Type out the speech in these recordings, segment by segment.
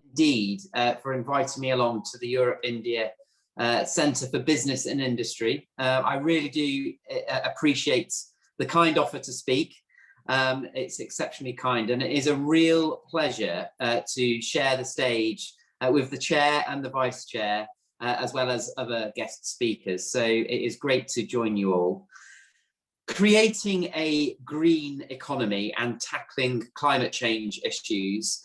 Indeed, for inviting me along to the Europe-India Centre for Business and Industry. I really do appreciate the kind offer to speak. It's exceptionally kind, and it is a real pleasure to share the stage with the chair and the vice chair, as well as other guest speakers. So it is great to join you all. Creating a green economy and tackling climate change issues,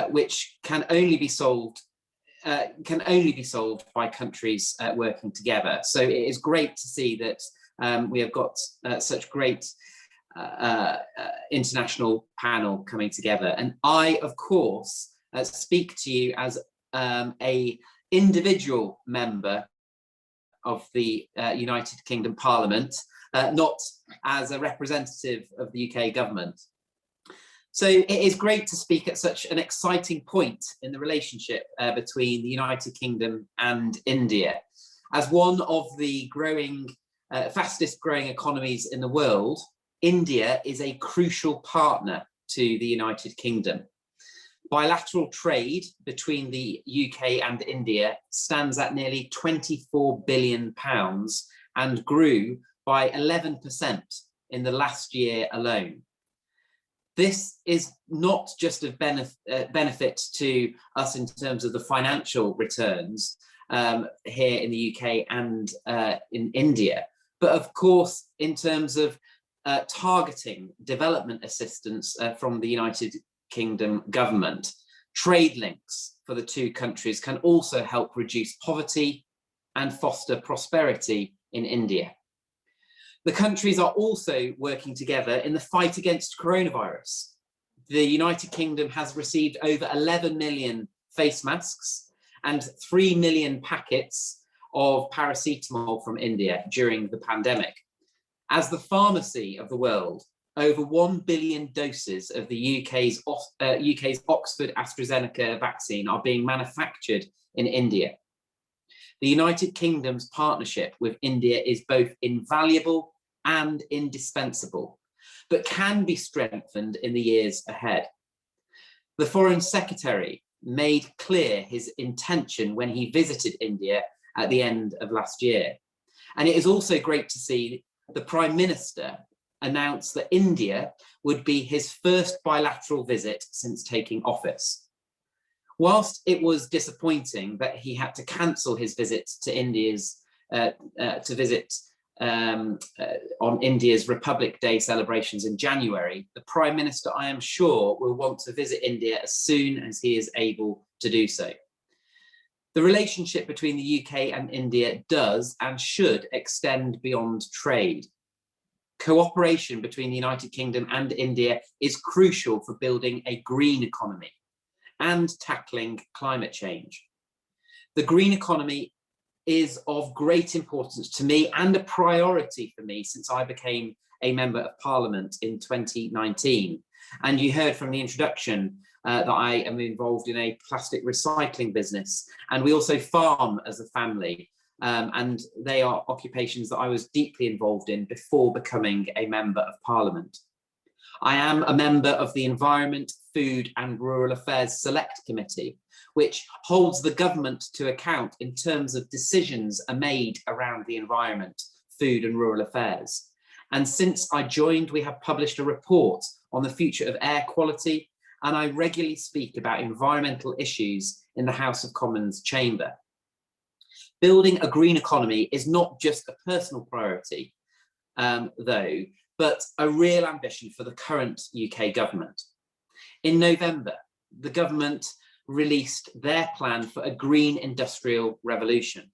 which can only be solved by countries working together. So it is great to see that we have got such great international panel coming together. And I, of course, speak to you as a individual member of the United Kingdom Parliament, not as a representative of the UK government. So it is great to speak at such an exciting point in the relationship between the United Kingdom and India. As one of the fastest growing economies in the world, India is a crucial partner to the United Kingdom. Bilateral trade between the UK and India stands at nearly £24 billion and grew by 11% in the last year alone. This is not just of benefit to us in terms of the financial returns here in the UK and in India, but of course in terms of targeting development assistance from the United Kingdom government. Trade links for the two countries can also help reduce poverty and foster prosperity in India. The countries are also working together in the fight against coronavirus. The United Kingdom has received over 11 million face masks and 3 million packets of paracetamol from India during the pandemic. As the pharmacy of the world, over 1 billion doses of the UK's Oxford AstraZeneca vaccine are being manufactured in India. The United Kingdom's partnership with India is both invaluable and indispensable, but can be strengthened in the years ahead. The Foreign Secretary made clear his intention when he visited India at the end of last year. And it is also great to see the Prime Minister announced that India would be his first bilateral visit since taking office. Whilst it was disappointing that he had to cancel his visit to on India's Republic Day celebrations in January, the Prime Minister, I am sure, will want to visit India as soon as he is able to do so. The relationship between the UK and India does and should extend beyond trade. Cooperation between the United Kingdom and India is crucial for building a green economy and tackling climate change. The green economy is of great importance to me and a priority for me since I became a Member of Parliament in 2019. And you heard from the introduction that I am involved in a plastic recycling business, and we also farm as a family. And they are occupations that I was deeply involved in before becoming a Member of Parliament. I am a member of the Environment, Food and Rural Affairs Select Committee, which holds the government to account in terms of decisions are made around the environment, food and rural affairs. And since I joined, we have published a report on the future of air quality, and I regularly speak about environmental issues in the House of Commons chamber. Building a green economy is not just a personal priority, though, but a real ambition for the current UK government. In November, the government released their plan for a green industrial revolution.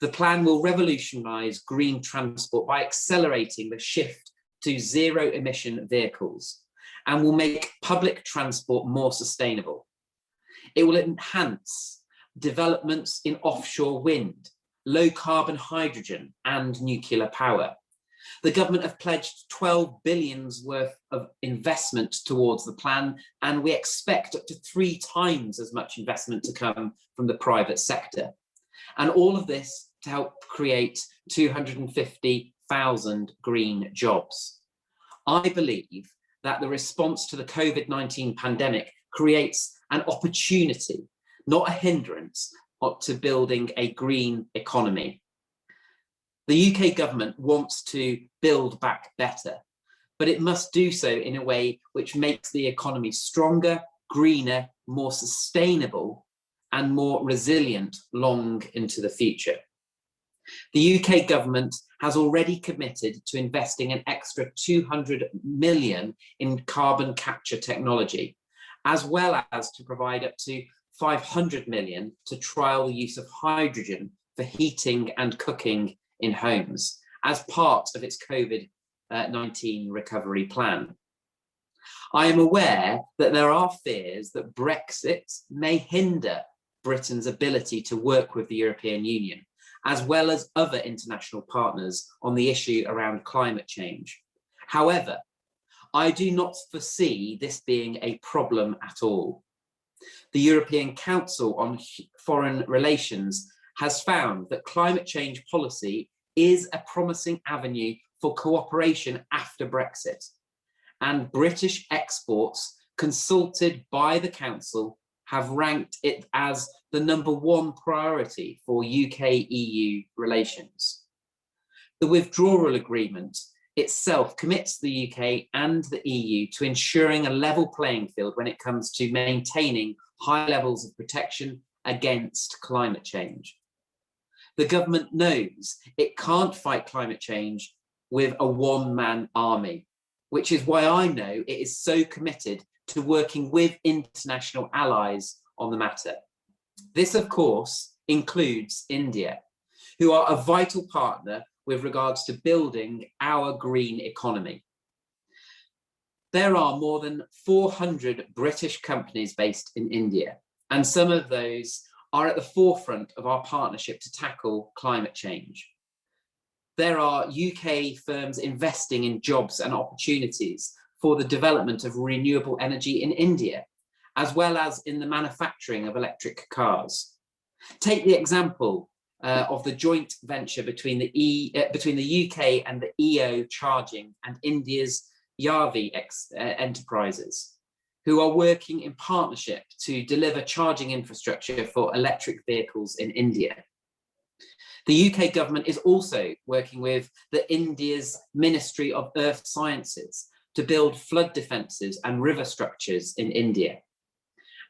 The plan will revolutionise green transport by accelerating the shift to zero-emission vehicles and will make public transport more sustainable. It will enhance developments in offshore wind, low-carbon hydrogen and nuclear power. The government have pledged £12 billion worth of investment towards the plan, and we expect up to 3 times as much investment to come from the private sector. And all of this to help create 250 100,000 green jobs. I believe that the response to the COVID-19 pandemic creates an opportunity, not a hindrance, to building a green economy. The UK government wants to build back better, but it must do so in a way which makes the economy stronger, greener, more sustainable, and more resilient long into the future. The UK government has already committed to investing an extra 200 million in carbon capture technology, as well as to provide up to 500 million to trial the use of hydrogen for heating and cooking in homes as part of its COVID-19 recovery plan. I am aware that there are fears that Brexit may hinder Britain's ability to work with the European Union, as well as other international partners on the issue around climate change. However, I do not foresee this being a problem at all. The European Council on Foreign Relations has found that climate change policy is a promising avenue for cooperation after Brexit, and British exports consulted by the Council have ranked it as the #1 priority for UK-EU relations. The withdrawal agreement itself commits the UK and the EU to ensuring a level playing field when it comes to maintaining high levels of protection against climate change. The government knows it can't fight climate change with a one-man army, which is why I know it is so committed to working with international allies on the matter. This, of course, includes India, who are a vital partner with regards to building our green economy. There are more than 400 British companies based in India, and some of those are at the forefront of our partnership to tackle climate change. There are UK firms investing in jobs and opportunities for the development of renewable energy in India, as well as in the manufacturing of electric cars. Take the example of the joint venture between the UK and the EO Charging and India's Yavi enterprises, who are working in partnership to deliver charging infrastructure for electric vehicles in India. The UK government is also working with India's Ministry of Earth Sciences to build flood defences and river structures in India,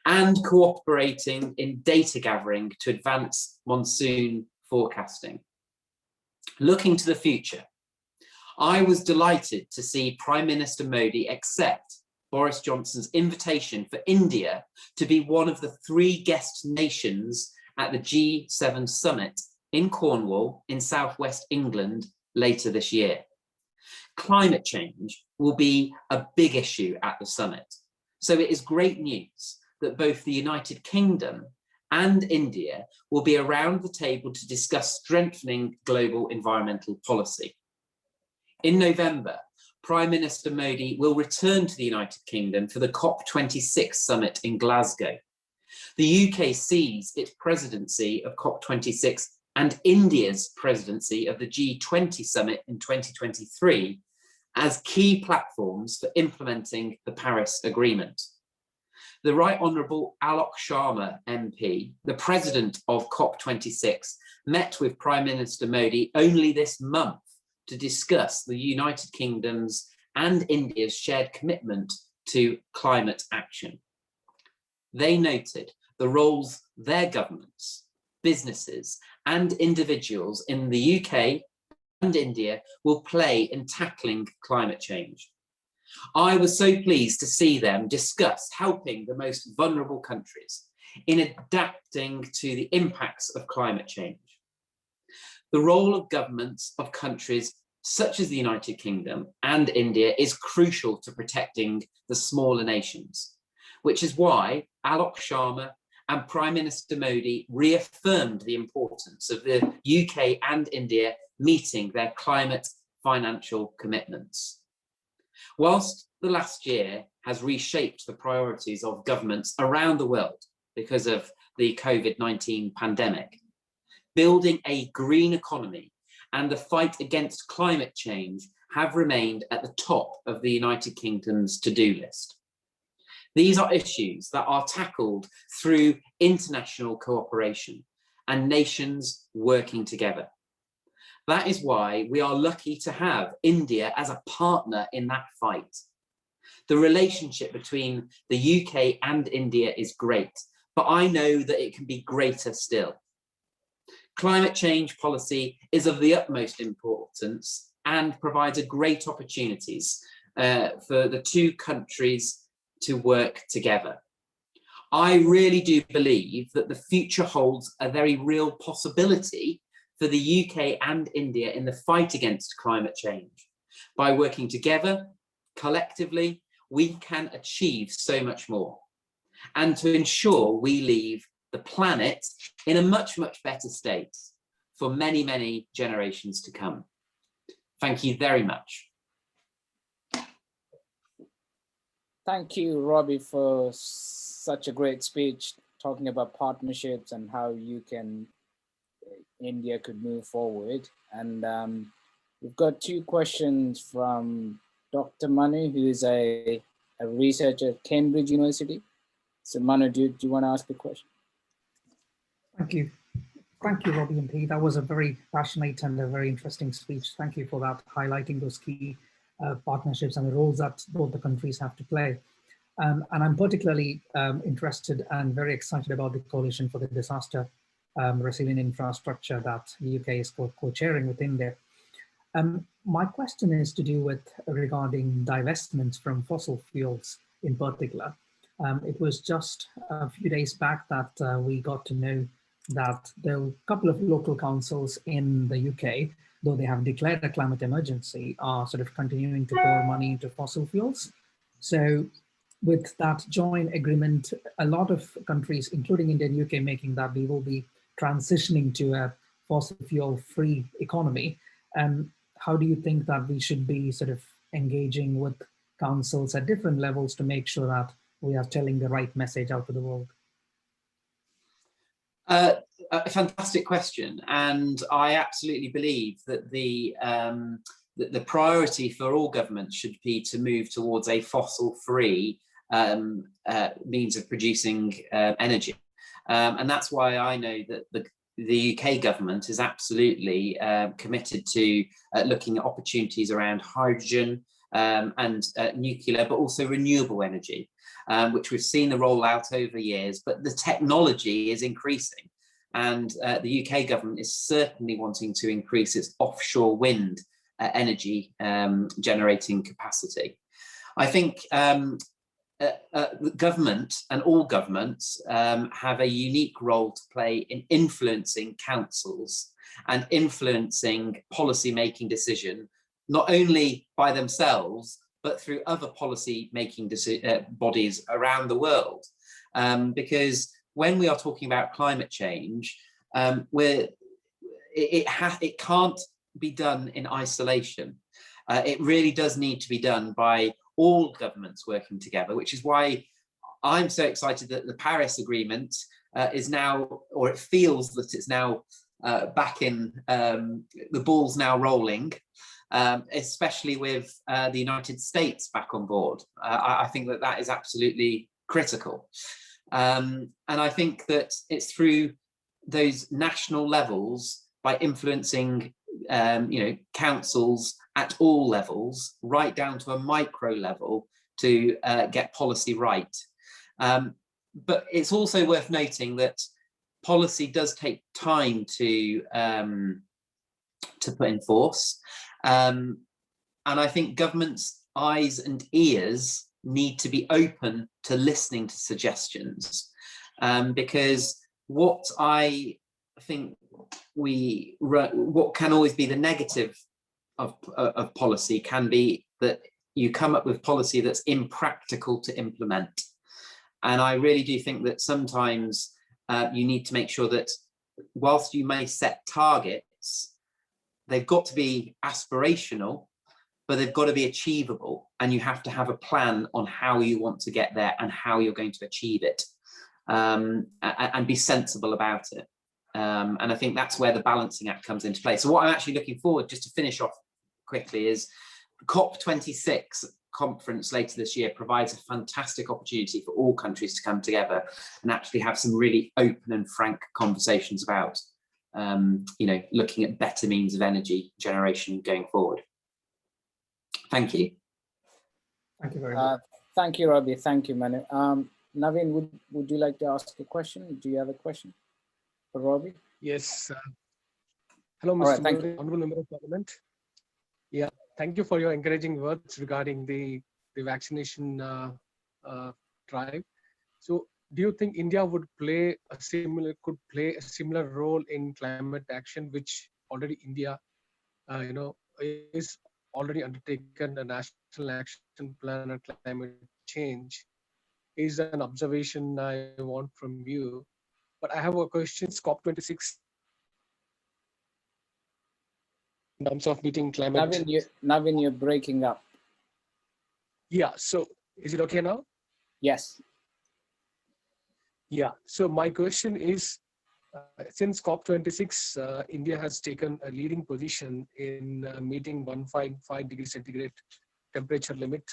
and cooperating in data gathering to advance monsoon forecasting. Looking to the future, I was delighted to see Prime Minister Modi accept Boris Johnson's invitation for India to be one of the 3 guest nations at the G7 summit in Cornwall in southwest England later this year. Climate change will be a big issue at the summit, so it is great news that both the United Kingdom and India will be around the table to discuss strengthening global environmental policy. In November, Prime Minister Modi will return to the United Kingdom for the COP26 summit in Glasgow. The UK sees its presidency of COP26 and India's presidency of the G20 summit in 2023 as key platforms for implementing the Paris Agreement. The Right Honourable Alok Sharma MP, the president of COP26, met with Prime Minister Modi only this month to discuss the United Kingdom's and India's shared commitment to climate action. They noted the roles their governments, businesses, and individuals in the UK and India will play in tackling climate change. I was so pleased to see them discuss helping the most vulnerable countries in adapting to the impacts of climate change. The role of governments of countries such as the United Kingdom and India is crucial to protecting the smaller nations, which is why Alok Sharma and Prime Minister Modi reaffirmed the importance of the UK and India meeting their climate financial commitments. Whilst the last year has reshaped the priorities of governments around the world because of the COVID-19 pandemic, building a green economy and the fight against climate change have remained at the top of the United Kingdom's to-do list. These are issues that are tackled through international cooperation and nations working together. That is why we are lucky to have India as a partner in that fight. The relationship between the UK and India is great, but I know that it can be greater still. Climate change policy is of the utmost importance and provides a great opportunities for the two countries to work together. I really do believe that the future holds a very real possibility for the UK and India in the fight against climate change. By working together, collectively, we can achieve so much more, and to ensure we leave the planet in a much, much better state for many, many generations to come. Thank you very much. Thank you, Robbie, for such a great speech talking about partnerships and how India could move forward. And we've got two questions from Dr. Manu, who is a researcher at Cambridge University. So Manu, do you want to ask a question? Thank you. Thank you, Robbie and Pete. That was a very passionate and a very interesting speech. Thank you for that, highlighting those key partnerships and the roles that both the countries have to play. And I'm particularly interested and very excited about the Coalition for the Disaster Resilient Infrastructure that the UK is co-chairing with India. My question is to do with regarding divestments from fossil fuels in particular. It was just a few days back that we got to know that there are a couple of local councils in the UK, though they have declared a climate emergency, are sort of continuing to pour money into fossil fuels. So with that joint agreement, a lot of countries, including India and UK, making that we will be transitioning to a fossil fuel free economy. How do you think that we should be sort of engaging with councils at different levels to make sure that we are telling the right message out to the world? A fantastic question, and I absolutely believe that the priority for all governments should be to move towards a fossil-free means of producing energy, and that's why I know that the UK government is absolutely committed to looking at opportunities around hydrogen and nuclear, but also renewable energy, which we've seen the rollout over years, but the technology is increasing. And the UK government is certainly wanting to increase its offshore wind energy generating capacity. I think the government and all governments have a unique role to play in influencing councils and influencing policy-making decision, not only by themselves, but through other policy-making bodies around the world. Because when we are talking about climate change, it can't be done in isolation. It really does need to be done by all governments working together, which is why I'm so excited that the Paris Agreement is now, or it feels that it's now back in, the ball's now rolling, especially with the United States back on board. I think that that is absolutely critical. And I think that it's through those national levels, by influencing councils at all levels, right down to a micro level, to get policy right. But it's also worth noting that policy does take time to put in force. And I think governments' eyes and ears need to be open to listening to suggestions, because what I think what can always be the negative of policy can be that you come up with policy that's impractical to implement. And I really do think that sometimes you need to make sure that whilst you may set targets, they've got to be aspirational, but they've got to be achievable, and you have to have a plan on how you want to get there and how you're going to achieve it, and be sensible about it. And I think that's where the balancing act comes into play. So what I'm actually looking forward, just to finish off quickly, is COP26 conference later this year provides a fantastic opportunity for all countries to come together and actually have some really open and frank conversations about, looking at better means of energy generation going forward. Thank you. Thank you very much. Thank you, Robbie. Thank you, Manu. Naveen, would you like to ask a question? Do you have a question for Robbie? Yes. Hello, Mr. Right, thank you. Honorable Member of Parliament. Yeah, thank you for your encouraging words regarding the vaccination drive. So, do you think India could play a similar role in climate action, which already India, is already undertaken a national action plan on climate change? Is an observation I want from you. But I have a question. COP26 in terms of meeting climate. Naveen, you're breaking up. Yeah. So is it okay now? Yes. Yeah. So my question is, since COP26, India has taken a leading position in meeting 1.5 degrees centigrade temperature limit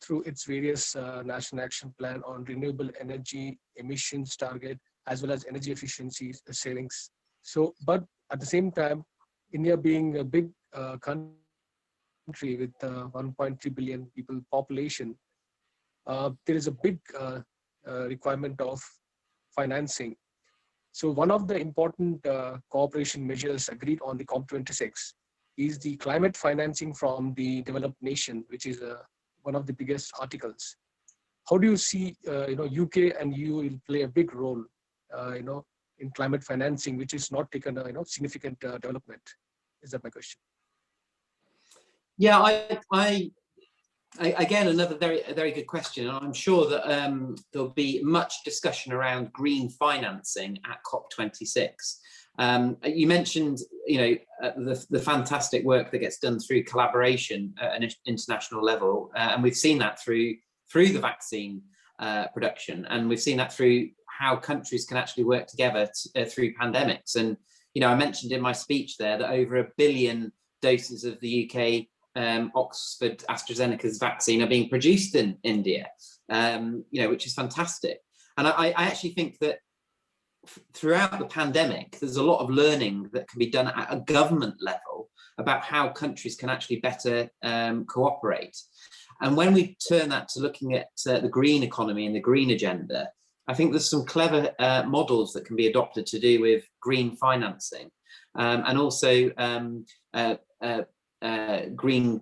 through its various national action plan on renewable energy emissions target, as well as energy efficiency savings. So, but at the same time, India being a big country with 1.3 billion people population, there is a big requirement of financing. So one of the important cooperation measures agreed on the COP26 is the climate financing from the developed nation, which is one of the biggest articles. How do you see, UK and EU will play a big role, in climate financing, which is not taken a significant development? Is that my question? Yeah, I again, another very good question. And I'm sure that there'll be much discussion around green financing at COP26. You mentioned, the fantastic work that gets done through collaboration at an international level, and we've seen that through the vaccine production, and we've seen that through how countries can actually work together through pandemics. And I mentioned in my speech there that over 1 billion doses of the UK Oxford AstraZeneca's vaccine are being produced in India, which is fantastic. And I actually think that throughout the pandemic, there's a lot of learning that can be done at a government level about how countries can actually better cooperate. And when we turn that to looking at the green economy and the green agenda, I think there's some clever models that can be adopted to do with green financing, and also green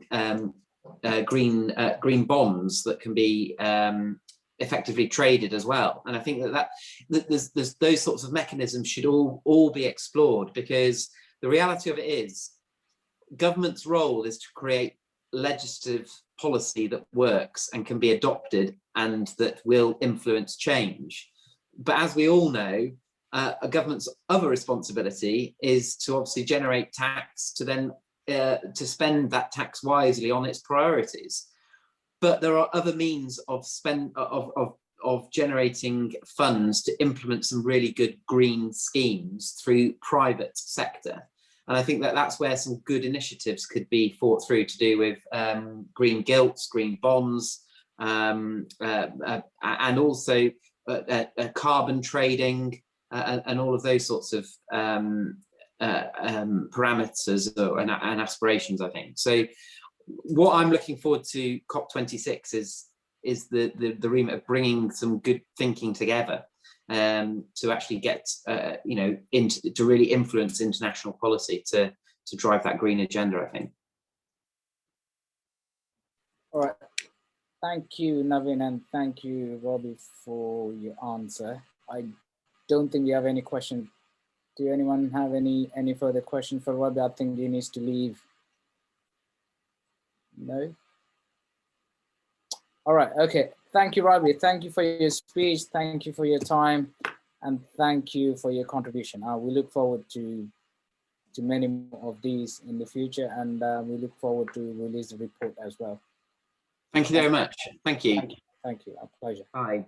bonds that can be effectively traded as well. And I think that there's those sorts of mechanisms should all be explored, because the reality of it is government's role is to create legislative policy that works and can be adopted and that will influence change. But as we all know, a government's other responsibility is to obviously generate tax to then to spend that tax wisely on its priorities. But there are other means of generating funds to implement some really good green schemes through private sector. And I think that that's where some good initiatives could be thought through to do with green gilts, green bonds, and also carbon trading, and all of those sorts of parameters and aspirations, I think. So what I'm looking forward to COP26 is the remit of bringing some good thinking together to actually get to really influence international policy to drive that green agenda, I think. All right. Thank you, Naveen, and thank you, Robbie, for your answer. I don't think we have any question. Do anyone have any further question for Robbie? I think he needs to leave. No? All right, okay. Thank you, Robbie. Thank you for your speech. Thank you for your time. And thank you for your contribution. We look forward to many more of these in the future, and we look forward to release the report as well. Thank you very much. Thank you. Thank you. A pleasure. Bye.